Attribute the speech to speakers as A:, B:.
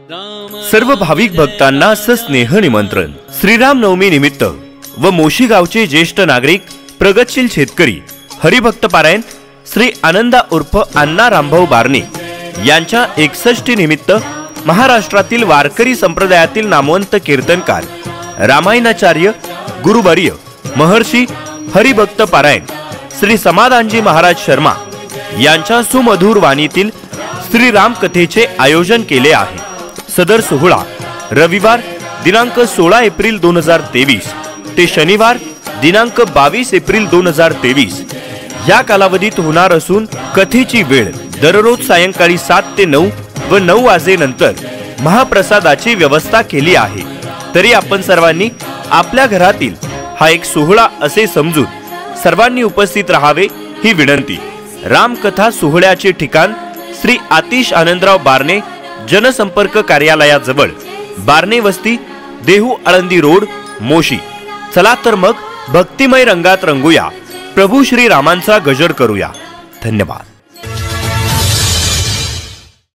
A: सर्व भाविक भक्तांना स्नेह निमंत्रण। श्रीराम नवमी निमित्त व मोशी गावचे ज्येष्ठ नागरिक, प्रगतशील शेतकरी, हरिभक्त पारायण श्री आनंदा उर्फ अण्णा रामभाऊ बारणे यांच्या 61 निमित्त महाराष्ट्रातील वारकरी संप्रदायातील नामवंत कीर्तनकार, रामायणाचार्य, गुरुवर्य महर्षी हरिभक्त पारायण श्री समाधानजी महाराज शर्मा यांच्या सुमधुर वाणीतील श्रीराम कथेचे आयोजन केले आहे। सदर सोहळा रविवार दिनांक 16 एप्रिल 2023 ते शनिवार दिनांक 22 एप्रिल 2023 या कालावधीत होणार असून कथेची वेळ दररोज सायंकाळी 7 ते 9 व 9 वाजेनंतर महाप्रसादाची व्यवस्था केली आहे। तरी आपण सर्वांनी आपल्या घरातील हा एक सोहळा असे समजून सर्वांनी उपस्थित राहावे ही विनंती। रामकथा सोहळ्याचे ठिकाण श्री आतिश आनंदराव बारणे जनसंपर्क कार्यालयाजवळ, बारणे वस्ती, देहू आळंदी रोड, मोशी। चला तर मग भक्तिमय रंगात रंगूया, प्रभू श्री रामांचा गजर करूया। धन्यवाद।